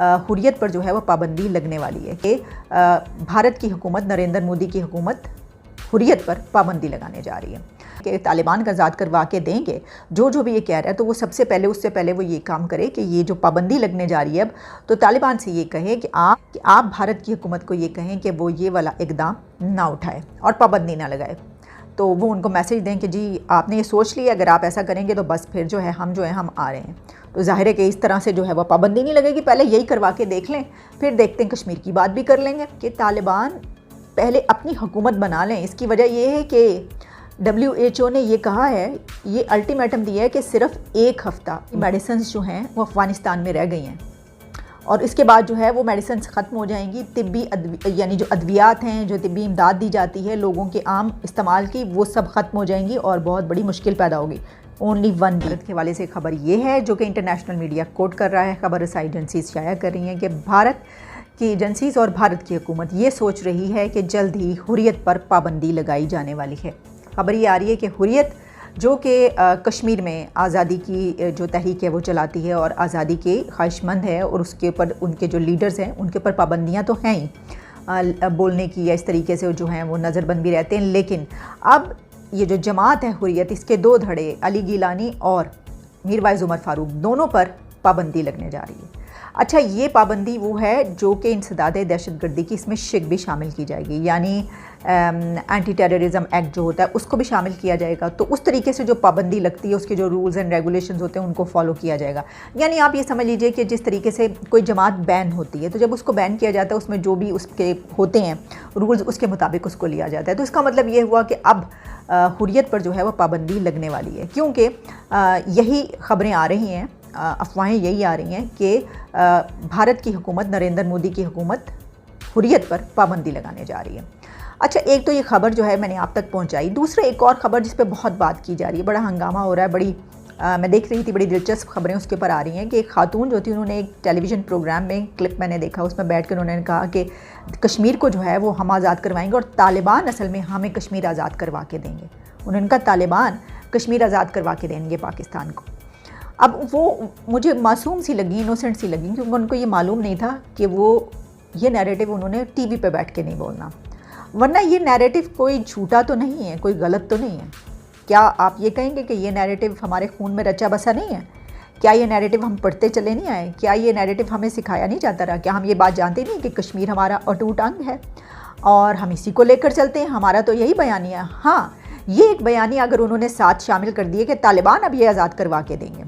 हुर्रियत पर जो है वो पाबंदी लगने वाली है कि भारत की हुकूमत, नरेंद्र मोदी की हुकूमत हुर्रियत पर पाबंदी लगाने जा रही है कि तालिबान का आज़ाद करवा के देंगे। जो भी ये कह रहा है तो वो सबसे पहले, उससे पहले वो ये काम करे कि ये जो पाबंदी लगने जा रही है अब, तो तालिबान से ये कहे कि आप भारत की हुकूमत को ये कहें कि वो ये वाला इक़दाम ना उठाए और पाबंदी ना लगाए। तो वो उनको मैसेज दें कि जी आपने ये सोच लिया, अगर आप ऐसा करेंगे तो बस फिर जो है हम आ रहे हैं। तो ज़ाहिर है कि इस तरह से जो है वो पाबंदी नहीं लगेगी। पहले यही करवा के देख लें, फिर देखते हैं, कश्मीर की बात भी कर लेंगे कि तालिबान पहले अपनी हुकूमत बना लें। इसकी वजह यह है कि WHO ने ये कहा है, ये अल्टीमेटम दिया है कि सिर्फ एक हफ़्ता मेडिसिन्स जो हैं वो अफ़गानिस्तान में रह गई हैं और इसके बाद जो है वो मेडिसिन्स ख़त्म हो जाएंगी। तिब्बी यानी जो अद्वियात हैं, जो तिब्बी इमदाद दी जाती है लोगों के आम इस्तेमाल की, वो सब ख़त्म हो जाएंगी और बहुत बड़ी मुश्किल पैदा होगी। ओनली वन भारत के हवाले से खबर ये है जो कि इंटरनेशनल मीडिया कोट कर रहा है। खबर रसाई एजेंसीज शाया कर रही हैं कि भारत की एजेंसीज और भारत की हुकूमत ये सोच रही है कि जल्द ही हुर्रियत पर पाबंदी लगाई जाने वाली है। खबर ये आ रही है कि हुर्रियत जो कि कश्मीर में आज़ादी की जो तहरीक है वो चलाती है और आज़ादी के ख्वाहिशमंद है, और उसके ऊपर उनके जो लीडर्स हैं उनके ऊपर पाबंदियाँ तो हैं ही बोलने की, या इस तरीके से जो हैं वो नज़रबंद भी रहते हैं। लेकिन अब ये जो जमात है हुर्रियत, इसके दो धड़े अली गिलानी और मीरवाइज़ उमर फ़ारूक, दोनों पर पाबंदी लगने जा रही है। अच्छा, ये पाबंदी वो है जो कि इंसदाद दहशतगर्दी की, इसमें शिक भी शामिल की जाएगी, यानी एंटी टेररिज्म एक्ट जो होता है उसको भी शामिल किया जाएगा। तो उस तरीके से जो पाबंदी लगती है उसके जो रूल्स एंड रेगुलेशंस होते हैं उनको फॉलो किया जाएगा। यानी आप ये समझ लीजिए कि जिस तरीके से कोई जमात बैन होती है, तो जब उसको बैन किया जाता है उसमें जो भी उसके होते हैं रूल्स, उसके मुताबिक उसको लिया जाता है। तो इसका मतलब ये हुआ कि अब हुर्रियत पर जो है वो पाबंदी लगने वाली है, क्योंकि यही खबरें आ रही हैं, अफवाहें यही आ रही हैं कि भारत की हुकूमत, नरेंद्र मोदी की हुकूमत हुर्रियत पर पाबंदी लगाने जा रही है। अच्छा, एक तो ये खबर जो है मैंने आप तक पहुंचाई। दूसरा एक और ख़बर जिस पे बहुत बात की जा रही है, बड़ा हंगामा हो रहा है, बड़ी मैं देख रही थी, बड़ी दिलचस्प खबरें उसके ऊपर आ रही हैं कि एक खातून जो थी, उन्होंने एक टेलीविज़न प्रोग्राम में क्लिप मैंने देखा, उसमें बैठ कर उन्होंने कहा कि कश्मीर को जो है वो हम आज़ाद करवाएंगे और तालिबान असल में हमें कश्मीर आज़ाद करवा के देंगे। उन्होंने कहा तालिबान कश्मीर आज़ाद करवा के देंगे पाकिस्तान को। अब वो मुझे मासूम सी लगी, इनोसेंट सी लगी, क्योंकि उनको ये मालूम नहीं था कि वो ये नैरेटिव उन्होंने टीवी पे बैठ के नहीं बोलना, वरना ये नैरेटिव कोई झूठा तो नहीं है, कोई गलत तो नहीं है। क्या आप ये कहेंगे कि ये नैरेटिव हमारे खून में रचा बसा नहीं है? क्या ये नैरेटिव हम पढ़ते चले नहीं आए? क्या ये नैरेटिव हमें सिखाया नहीं जाता रहा? क्या हम ये बात जानते नहीं कि कश्मीर हमारा अटूट अंग है और हम इसी को लेकर चलते हैं? हमारा तो यही बयानिया। हाँ, ये एक बयानिया अगर उन्होंने साथ शामिल कर दिए कि तालिबान अब ये आज़ाद करवा के देंगे,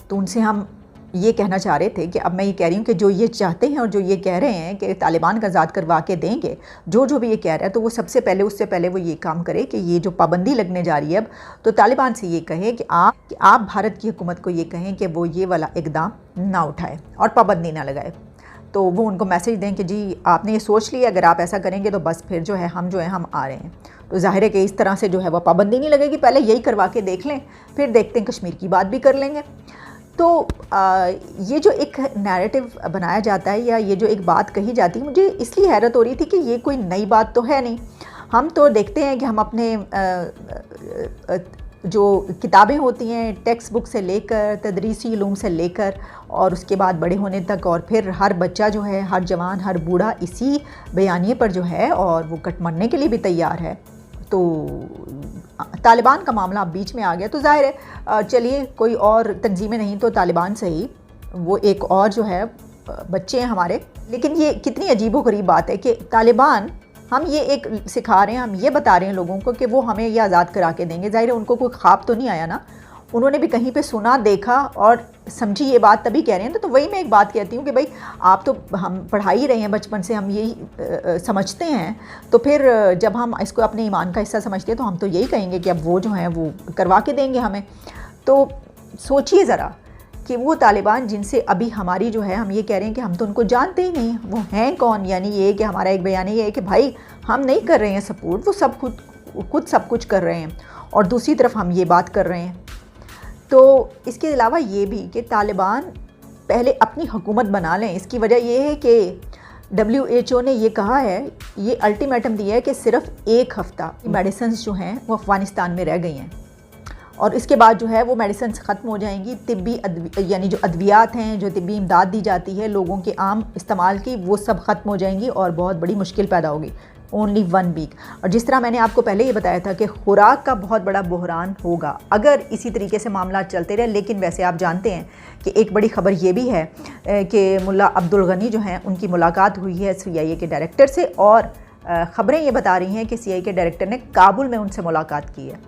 तो उनसे हम ये कहना चाह रहे थे कि अब मैं ये कह रही हूँ कि जो ये चाहते हैं और जो ये कह रहे हैं कि तालिबान का आज़ाद करवा के देंगे, जो भी ये कह रहा है, तो वो सबसे पहले, उससे पहले वो ये काम करे कि ये जो पाबंदी लगने जा रही है अब, तो तालिबान से ये कहे कि आप भारत की हुकूमत को ये कहें कि वो ये वाला इक़दाम ना उठाए और पाबंदी ना लगाए। तो वो उनको मैसेज दें कि जी आपने ये सोच लिया, अगर आप ऐसा करेंगे तो बस फिर जो है हम आ रहे हैं। तो ज़ाहिर है कि इस तरह से जो है वो पाबंदी नहीं लगेगी। पहले यही करवा के देख लें, फिर देखते हैं, कश्मीर की बात भी कर लेंगे। तो ये जो एक नैरेटिव बनाया जाता है या ये जो एक बात कही जाती है, मुझे इसलिए हैरत हो रही थी कि ये कोई नई बात तो है नहीं। हम तो देखते हैं कि हम अपने जो किताबें होती हैं, टेक्स्ट बुक से लेकर, तदरीसी उलूम से लेकर और उसके बाद बड़े होने तक, और फिर हर बच्चा जो है, हर जवान, हर बूढ़ा इसी बयानिए पर जो है और वो कट मरने के लिए भी तैयार है। तो तालिबान का मामला अब बीच में आ गया, तो ज़ाहिर है चलिए कोई और तंजीमें नहीं तो तालिबान सही, वो एक और जो है बच्चे हैं हमारे। लेकिन ये कितनी अजीबोगरीब बात है कि तालिबान, हम ये एक सिखा रहे हैं, हम ये बता रहे हैं लोगों को कि वो हमें ये आज़ाद करा के देंगे। ज़ाहिर है उनको कोई ख्वाब तो नहीं आया ना, उन्होंने भी कहीं पे सुना, देखा और समझी ये बात, तभी कह रहे हैं। तो वही मैं एक बात कहती हूँ कि भाई आप तो, हम पढ़ा ही रहे हैं बचपन से, हम यही समझते हैं, तो फिर जब हम इसको अपने ईमान का हिस्सा समझते हैं तो हम तो यही कहेंगे कि अब वो जो हैं वो करवा के देंगे हमें। तो सोचिए ज़रा कि वो तालिबान जिनसे अभी हमारी जो है, हम ये कह रहे हैं कि हम तो उनको जानते ही नहीं, वो हैं कौन। यानी ये कि हमारा एक बयान ये है कि भाई हम नहीं कर रहे हैं सपोर्ट, वो सब खुद सब कुछ कर रहे हैं, और दूसरी तरफ हम ये बात कर रहे हैं। तो इसके अलावा ये भी कि तालिबान पहले अपनी हुकूमत बना लें। इसकी वजह ये है कि WHO ने ये कहा है, ये अल्टीमेटम दिया है कि सिर्फ एक हफ़्ता मेडिसिन्स जो हैं वो अफ़गानिस्तान में रह गई हैं और इसके बाद जो है वो मेडिसिन ख़त्म हो जाएंगी। तिब्बी यानी जो अद्वियात हैं, जो तिब्बी इमदाद दी जाती है लोगों के आम इस्तेमाल की, वो सब ख़त्म हो जाएंगी और बहुत बड़ी मुश्किल पैदा होगी। Only 1 week. और जिस तरह मैंने आपको पहले ये बताया था कि खुराक का बहुत बड़ा बहरान होगा अगर इसी तरीके से मामला चलते रहे। लेकिन वैसे आप जानते हैं कि एक बड़ी ख़बर ये भी है कि मुल्ला अब्दुल गनी जो हैं उनकी मुलाकात हुई है CIA के डायरेक्टर से, और ख़बरें ये बता रही हैं कि CIA के डायरेक्टर ने काबुल में उनसे मुलाकात की है।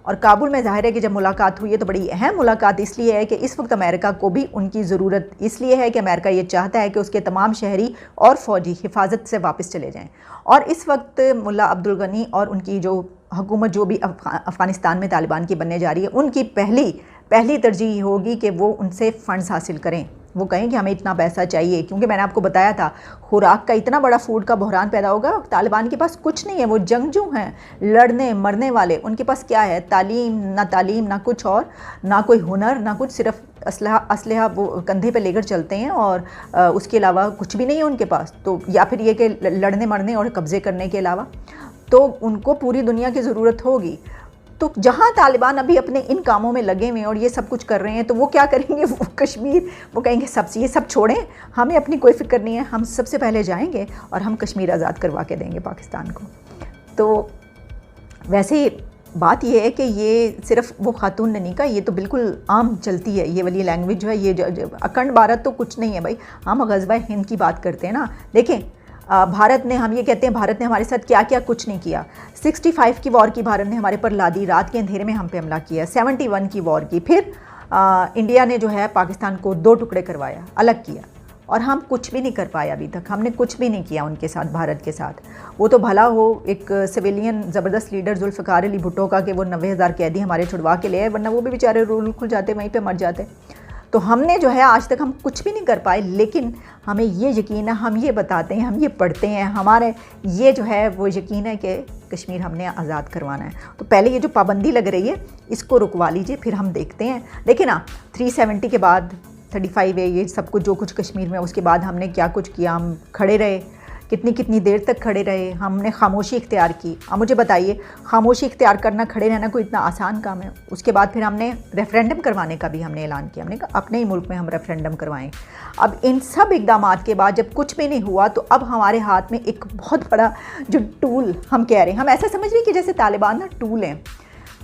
और काबुल में ज़ाहिर है कि जब मुलाकात हुई है तो बड़ी अहम मुलाकात इसलिए है कि इस वक्त अमेरिका को भी उनकी ज़रूरत इसलिए है कि अमेरिका ये चाहता है कि उसके तमाम शहरी और फ़ौजी हिफाजत से वापस चले जाएं। और इस वक्त मुल्ला अब्दुल गनी और उनकी जो हुकूमत जो भी अफ़गानिस्तान में तालिबान की बनने जा रही है, उनकी पहली तरजीह होगी कि वो उनसे फ़ंड्स हासिल करें। वो कहें कि हमें इतना पैसा चाहिए, क्योंकि मैंने आपको बताया था खुराक का इतना बड़ा फूड का बहरान पैदा होगा। तालिबान के पास कुछ नहीं है, वो जंगजू हैं, लड़ने मरने वाले। उनके पास क्या है? तालीम ना कुछ और, ना कोई हुनर, ना कुछ, सिर्फ असलहा वो कंधे पे लेकर चलते हैं और उसके अलावा कुछ भी नहीं है उनके पास। तो या फिर ये कि लड़ने मरने और कब्ज़े करने के अलावा तो उनको पूरी दुनिया की ज़रूरत होगी। तो जहाँ तालिबान अभी अपने इन कामों में लगे हुए हैं और ये सब कुछ कर रहे हैं, तो वो क्या करेंगे? वो कश्मीर, वो कहेंगे ये सब छोड़ें, हमें अपनी कोई फ़िक्र नहीं है, हम सबसे पहले जाएंगे और हम कश्मीर आज़ाद करवा के देंगे पाकिस्तान को। तो वैसे बात ये है कि ये सिर्फ वो खातून ने नहीं कहा, ये तो बिल्कुल आम चलती है ये वाली लैंग्वेज जो है। ये अखंड भारत तो कुछ नहीं है भाई, हम ग़ज़वा हिंद की बात करते हैं ना। देखें भारत ने, हम ये कहते हैं भारत ने हमारे साथ क्या क्या कुछ नहीं किया। 65 की वॉर की भारत ने हमारे पर लादी, रात के अंधेरे में हम पे हमला किया। 71 की वॉर की, फिर इंडिया ने जो है पाकिस्तान को 2 टुकड़े करवाया, अलग किया, और हम कुछ भी नहीं कर पाए अभी तक। हमने कुछ भी नहीं किया उनके साथ, भारत के साथ। वो तो भला हो एक सिविलियन ज़बरदस्त लीडर जुल्फ़िकार अली भुट्टो का कि वो 90,000 कैदी हमारे छुड़वा के ले आए, वरना वो भी बेचारे रूल खुल जाते, वहीं पर मर जाते। तो हमने जो है आज तक हम कुछ भी नहीं कर पाए। लेकिन हमें ये यकीन है, हम ये बताते हैं, हम ये पढ़ते हैं, हमारे ये जो है वो यकीन है कि कश्मीर हमने आज़ाद करवाना है। तो पहले ये जो पाबंदी लग रही है इसको रुकवा लीजिए, फिर हम देखते हैं। देखिए ना, 370 के बाद 35 है, ये सब कुछ जो कुछ कश्मीर में, उसके बाद हमने क्या कुछ किया? हम खड़े रहे, कितनी देर तक खड़े रहे, हमने खामोशी इख्तियार की। अब मुझे बताइए, खामोशी इख्तियार करना, खड़े रहना कोई इतना आसान काम है? उसके बाद फिर हमने रेफरेंडम करवाने का भी हमने ऐलान किया। हमने कहा अपने ही मुल्क में हम रेफरेंडम करवाएं। अब इन सब इक़दामात के बाद जब कुछ भी नहीं हुआ, तो अब हमारे हाथ में एक बहुत बड़ा जो टूल हम कह रहे हैं, हम ऐसा समझ रहे हैं कि जैसे तालिबान ना टूल हैं।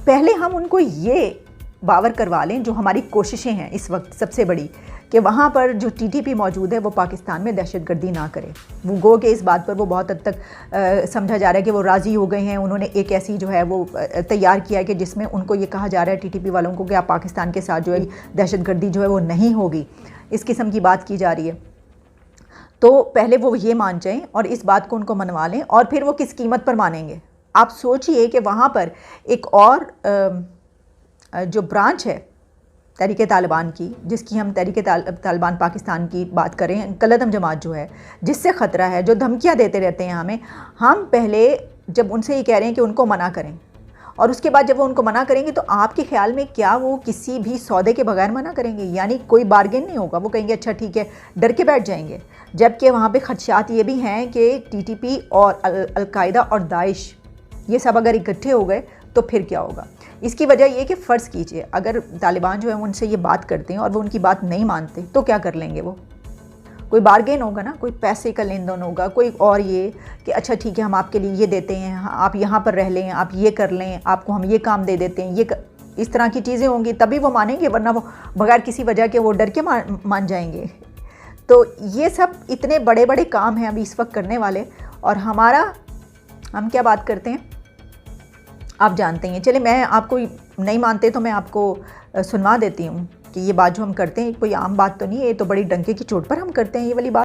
पहले हम उनको ये बावर करवा लें, जो हमारी कोशिशें हैं इस वक्त सबसे बड़ी, कि वहाँ पर जो TTP मौजूद है वो पाकिस्तान में दहशतगर्दी ना करे। वो गो के इस बात पर वो बहुत हद तक समझा जा रहा है कि वो राज़ी हो गए हैं। उन्होंने एक ऐसी जो है वो तैयार किया है कि जिसमें उनको ये कहा जा रहा है TTP वालों को कि आप पाकिस्तान के साथ जो है दहशतगर्दी जो है वो नहीं होगी, इस किस्म की बात की जा रही है। तो पहले वो ये मान जाएँ और इस बात को उनको मनवा लें, और फिर वो किस कीमत पर मानेंगे? आप सोचिए कि वहाँ पर एक और जो ब्रांच है तहरीक तालिबान की, जिसकी हम तहरीक तालिबान पाकिस्तान की बात करें, कलदम जमात जो है, जिससे ख़तरा है, जो धमकियां देते रहते हैं हमें, हम पहले जब उनसे ये कह रहे हैं कि उनको मना करें, और उसके बाद जब वो उनको मना करेंगे, तो आपके ख्याल में क्या वो किसी भी सौदे के बगैर मना करेंगे? यानी कोई बार्गेन नहीं होगा, वो कहेंगे अच्छा ठीक है, डर के बैठ जाएंगे। जबकि वहाँ पर खदशात ये भी हैं कि TTP और अलकायदा और दाइश ये सब अगर इकट्ठे हो गए तो फिर क्या होगा? इसकी वजह ये कि फ़र्ज़ कीजिए अगर तालिबान जो है उनसे ये बात करते हैं और वो उनकी बात नहीं मानते, तो क्या कर लेंगे? वो कोई बार्गेन होगा ना, कोई पैसे का लेन देन होगा, कोई और ये कि अच्छा ठीक है हम आपके लिए ये देते हैं, आप यहाँ पर रह लें, आप ये कर लें, आपको हम ये काम दे देते हैं, इस तरह की चीज़ें होंगी तभी वो मानेंगे, वरना वो बगैर किसी वजह के वो डर के मान जाएंगे। तो ये सब इतने बड़े बड़े काम हैं अभी इस वक्त करने वाले, और हम क्या बात करते हैं आप जानते हैं। चले, मैं आपको नहीं मानते तो मैं आपको सुनवा देती हूँ कि ये बात जो हम करते हैं कोई आम बात तो नहीं है, ये तो बड़ी डंके की चोट पर हम करते हैं ये वाली बात।